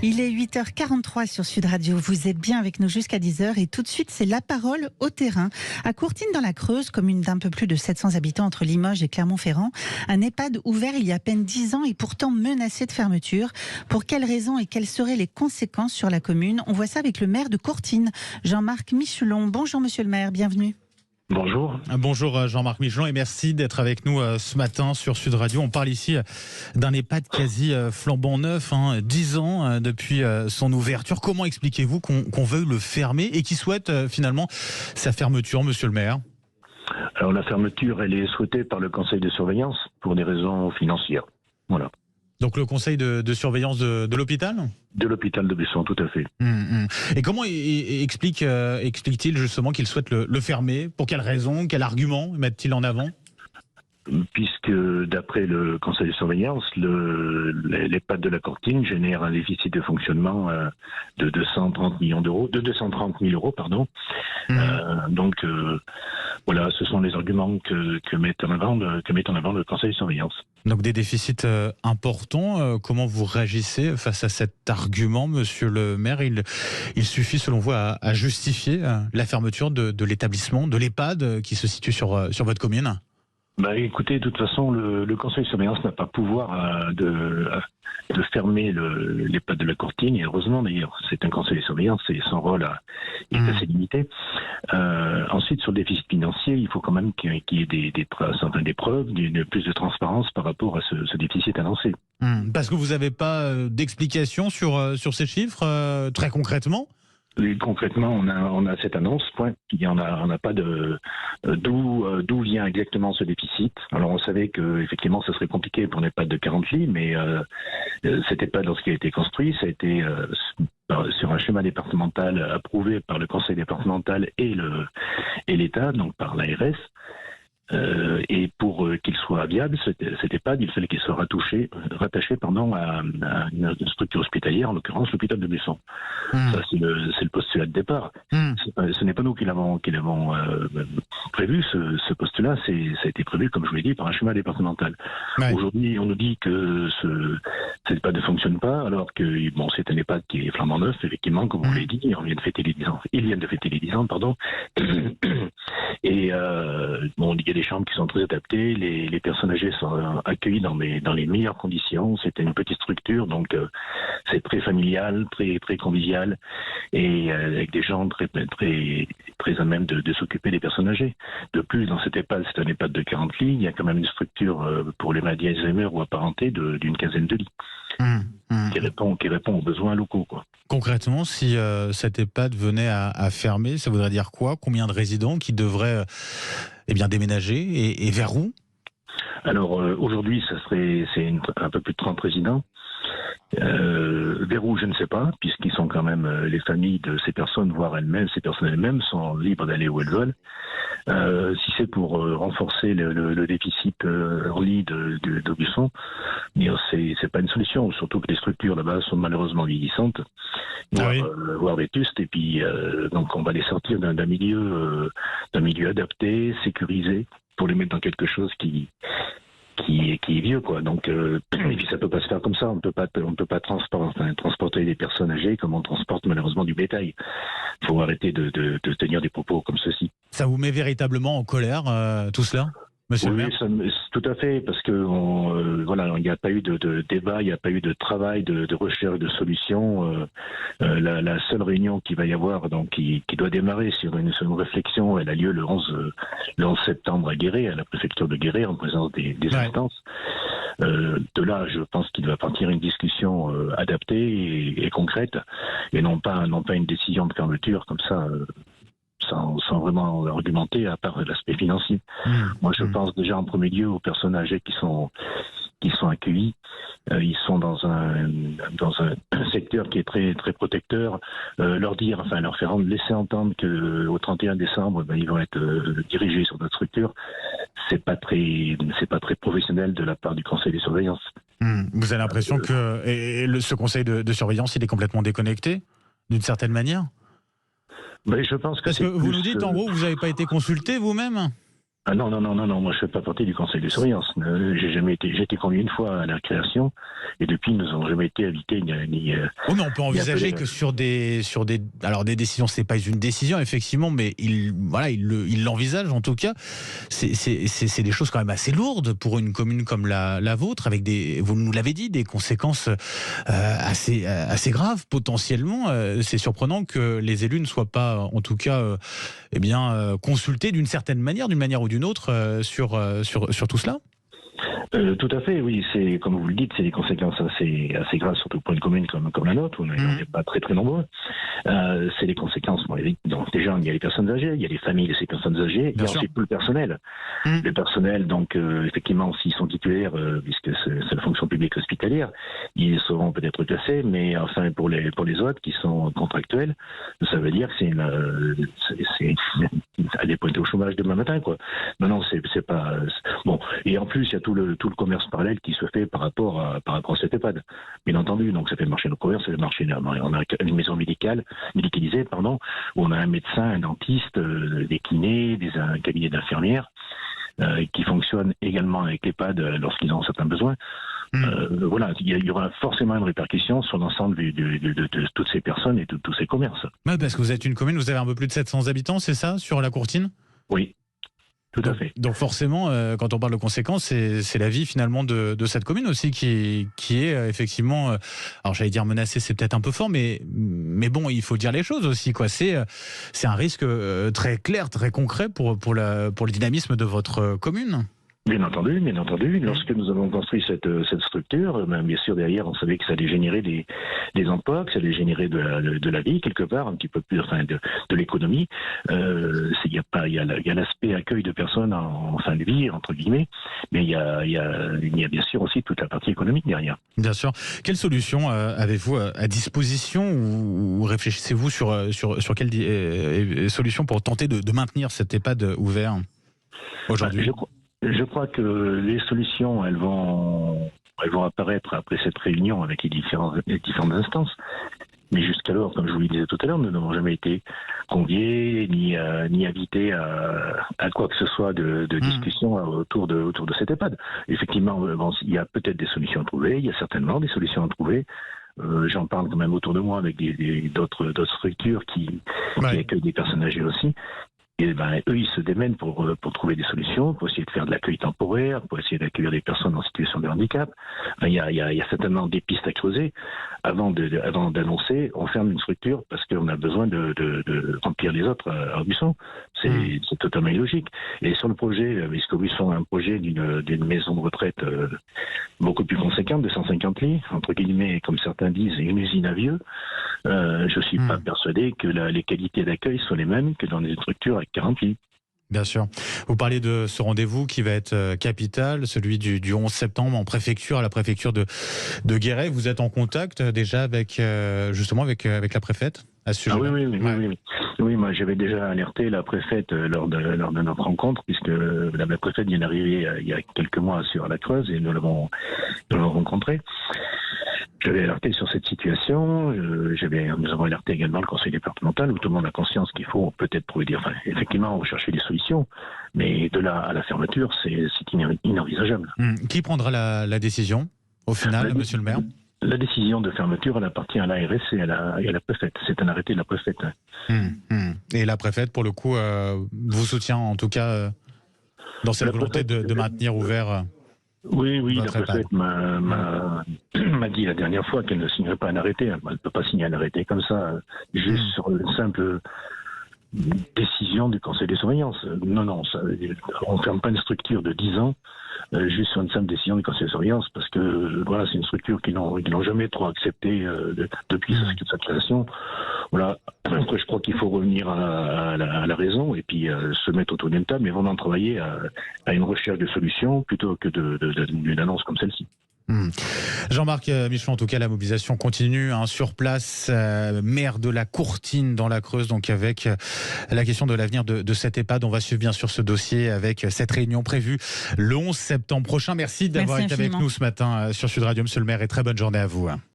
Il est 8h43 sur Sud Radio. Vous êtes bien avec nous jusqu'à 10h et tout de suite, c'est la parole au terrain. À Courtine dans la Creuse, commune d'un peu plus de 700 habitants entre Limoges et Clermont-Ferrand, un EHPAD ouvert il y a à peine 10 ans et pourtant menacé de fermeture. Pour quelles raisons et quelles seraient les conséquences sur la commune? On voit ça avec le maire de Courtine, Jean-Marc Michelon. Bonjour monsieur le maire, bienvenue. Bonjour. Bonjour Jean-Marc Michelon et merci d'être avec nous ce matin sur Sud Radio. On parle ici d'un EHPAD quasi flambant neuf, 10 ans depuis son ouverture. Comment expliquez-vous qu'on veuille le fermer et qui souhaite finalement sa fermeture, monsieur le maire? Alors la fermeture, elle est souhaitée par le conseil de surveillance pour des raisons financières. Voilà. Donc le conseil de surveillance de l'hôpital? De l'hôpital de Besson, tout à fait. Et comment explique-t-il justement qu'il souhaite le fermer? Pour quelles raisons? Quel argument mettent-ils en avant? Puisque d'après le conseil de surveillance, l'EHPAD de la Courtine génère un déficit de fonctionnement de 230 000 euros, pardon. Donc voilà, ce sont les arguments que met en avant le conseil de surveillance. Donc des déficits importants. Comment vous réagissez face à cet argument, monsieur le maire? Il suffit, selon vous, à justifier la fermeture de l'établissement, de l'EHPAD qui se situe sur votre commune? Écoutez, de toute façon, le conseil de surveillance n'a pas pouvoir de fermer l'EHPAD de la Courtine, et heureusement d'ailleurs, c'est un conseil de surveillance et son rôle est assez limité. Ensuite, sur le déficit financier, il faut quand même qu'il y ait des preuves, plus de transparence par rapport à ce déficit annoncé. Parce que vous n'avez pas d'explication sur ces chiffres, très concrètement? Et concrètement, on a cette annonce, point. On n'a pas d'où vient exactement ce déficit. Alors on savait que effectivement, ce serait compliqué pour un EHPAD de 40 lits, mais cet EHPAD, lorsqu'il a été construit, ça a été sur un schéma départemental approuvé par le conseil départemental et l'État, donc par l'ARS. Et pour qu'il soit viable, cet EHPAD, il fallait qu'il soit rattaché à une structure hospitalière, en l'occurrence l'hôpital de Besson. Ça, c'est le postulat de départ. Ce n'est pas nous qui l'avons prévu, ce postulat, ça a été prévu, comme je vous l'ai dit, par un schéma départemental. Ouais. Aujourd'hui, on nous dit que cet EHPAD ne fonctionne pas, alors que c'est un EHPAD qui est flambant neuf, effectivement, comme on l'a dit, ils viennent de fêter les 10 ans, pardon. Et il y a des chambres qui sont très adaptées, les personnes âgées sont accueillies dans les meilleures conditions. C'était une petite structure, donc c'est très familial, très très convivial, et avec des gens très à même de s'occuper des personnes âgées. De plus, dans cet EHPAD, c'est un EHPAD de 40 lits, il y a quand même une structure pour les maladies Alzheimer ou apparentées d'une quinzaine de lits. Qui répond aux besoins locaux, quoi. Concrètement, si cet EHPAD venait à fermer, ça voudrait dire quoi? Combien de résidents qui devraient déménager et vers où? Alors aujourd'hui, c'est un peu plus de 30 résidents. Vers où, je ne sais pas, puisqu'ils sont quand même les familles de ces personnes, voire ces personnes elles-mêmes sont libres d'aller où elles veulent. Si c'est pour renforcer le déficit en lit d'Aubusson, c'est pas une solution, surtout que les structures là-bas sont malheureusement vieillissantes, voire vétustes, et puis donc on va les sortir d'un milieu adapté, sécurisé, pour les mettre dans quelque chose qui est vieux, quoi. Donc et puis ça peut pas se faire comme ça. On peut pas transporter des personnes âgées comme on transporte malheureusement du bétail. Il faut arrêter de tenir des propos comme ceci. Ça vous met véritablement en colère tout cela, monsieur le maire? Oui, tout à fait, parce que il n'y a pas eu de débat, il n'y a pas eu de travail, de recherche de solutions. La seule réunion qu'il va y avoir, donc qui doit démarrer sur une réflexion, elle a lieu le 11 septembre à Guéret, à la préfecture de Guéret, en présence des instances. De là, je pense qu'il va partir une discussion adaptée et concrète, et non pas une décision de fermeture comme ça. Sans vraiment argumenter, à part l'aspect financier. Moi, je pense déjà en premier lieu aux personnes âgées qui sont accueillies. Ils sont dans un secteur qui est très très protecteur. Leur laisser entendre qu'au 31 décembre, ils vont être dirigés sur notre structure. C'est pas très professionnel de la part du conseil de surveillance. Vous avez l'impression que ce conseil de surveillance, il est complètement déconnecté, d'une certaine manière? Je pense que Parce que vous nous dites, en gros, vous n'avez pas été consulté vous-même? Ah non, moi je fais pas partie du conseil de surveillance. J'ai été convié une fois à la création, et depuis nous n'avons jamais été invités Oh, mais on peut envisager que sur des alors des décisions, c'est pas une décision effectivement, mais il l'envisage en tout cas. C'est des choses quand même assez lourdes pour une commune comme la vôtre, avec vous nous l'avez dit, des conséquences assez graves potentiellement. C'est surprenant que les élus ne soient pas, en tout cas, consultés d'une certaine manière, d'une manière ou d'une autre, sur tout cela. Tout à fait, oui. C'est comme vous le dites, c'est des conséquences assez graves, surtout pour une commune comme la nôtre, où on n'est pas très nombreux. C'est des conséquences. Donc déjà, il y a les personnes âgées, il y a les familles de ces personnes âgées, il y a ensuite tout le personnel. Le personnel, donc effectivement, s'ils sont titulaires, puisque c'est la fonction publique hospitalière, ils seront peut-être classés, mais enfin pour les autres qui sont contractuels, ça veut dire que c'est aller pointer au chômage demain matin, quoi. Non, c'est pas bon. Et en plus, il y a tout le commerce parallèle qui se fait par rapport à cette EHPAD, bien entendu. Donc ça fait marcher nos commerces, ça fait marcher. On a une maison médicalisée, où on a un médecin, un dentiste, des kinés, un cabinet d'infirmières qui fonctionnent également avec l'EHPAD lorsqu'ils ont certains besoins. Voilà, il y aura forcément une répercussion sur l'ensemble de toutes ces personnes et de tous ces commerces. Ouais, parce que vous êtes une commune, vous avez un peu plus de 700 habitants, c'est ça, sur la Courtine ? Oui. Tout à fait. Donc forcément, quand on parle de conséquences, c'est la vie finalement de cette commune aussi qui est effectivement, alors j'allais dire menacée, c'est peut-être un peu fort, mais bon, il faut dire les choses aussi, quoi. C'est un risque très clair, très concret pour le dynamisme de votre commune. Bien entendu. Lorsque nous avons construit cette structure, bien sûr, derrière, on savait que ça allait générer des emplois, que ça allait générer de la vie, quelque part, un petit peu plus, enfin, de l'économie. Il y a l'aspect accueil de personnes en fin de vie, entre guillemets, mais il y a bien sûr aussi toute la partie économique derrière. Bien sûr. Quelle solution avez-vous à disposition, ou réfléchissez-vous sur quelle solution pour tenter de maintenir cet EHPAD ouvert aujourd'hui ? Je crois que les solutions, elles vont apparaître après cette réunion avec les différentes instances. Mais jusqu'alors, comme je vous le disais tout à l'heure, nous n'avons jamais été conviés ni invités à quoi que ce soit de discussion autour de cette EHPAD. Effectivement, il y a peut-être des solutions à trouver, il y a certainement des solutions à trouver. J'en parle quand même autour de moi avec d'autres structures qui accueillent des personnes âgées aussi. Et eux, ils se démènent pour trouver des solutions, pour essayer de faire de l'accueil temporaire, pour essayer d'accueillir des personnes en situation de handicap. Enfin, il y a certainement des pistes à creuser avant d'annoncer on ferme une structure parce qu'on a besoin de remplir les autres à Aubusson. C'est totalement illogique. Et sur le projet, puisque Aubusson a un projet d'une maison de retraite beaucoup plus conséquente, de 150 lits, entre guillemets, comme certains disent, une usine à vieux, je suis pas persuadé que les qualités d'accueil sont les mêmes que dans des structures avec 40 lits. Bien sûr. Vous parlez de ce rendez-vous qui va être capital, celui du 11 septembre en préfecture, à la préfecture de Guéret. Vous êtes en contact déjà avec la préfète à ce sujet? Oui, moi j'avais déjà alerté la préfète lors de notre rencontre, puisque la préfète vient d'arriver il y a quelques mois sur la Creuse et nous l'avons rencontrée. J'avais alerté sur cette situation, nous avons alerté également le conseil départemental, où tout le monde a conscience qu'il faut peut-être effectivement rechercher des solutions, mais de là à la fermeture, c'est inenvisageable. Qui prendra la décision, au final, monsieur le maire ? La décision de fermeture, elle appartient à l'ARS et à la préfète. C'est un arrêté de la préfète. Et la préfète, pour le coup, vous soutient en tout cas dans cette volonté de maintenir ouvert. Oui, la préfète m'a dit la dernière fois qu'elle ne signerait pas un arrêté. Elle ne peut pas signer un arrêté comme ça, juste sur une simple décision du conseil de surveillance. Non, on ne ferme pas une structure de 10 ans juste sur une simple décision du conseil de surveillance, parce que c'est une structure qu'ils n'ont jamais trop acceptée depuis sa création. Voilà. Après, je crois qu'il faut revenir à la raison et puis se mettre autour d'une table, mais vraiment travailler à une recherche de solutions plutôt que d'une annonce comme celle-ci. Jean-Marc Michelon, en tout cas la mobilisation continue sur place, maire de la Courtine dans la Creuse, donc avec la question de l'avenir de cette EHPAD. On va suivre bien sûr ce dossier avec cette réunion prévue le 11 septembre prochain. Merci d'avoir été avec nous ce matin sur Sud Radio, monsieur le maire, et très bonne journée à vous.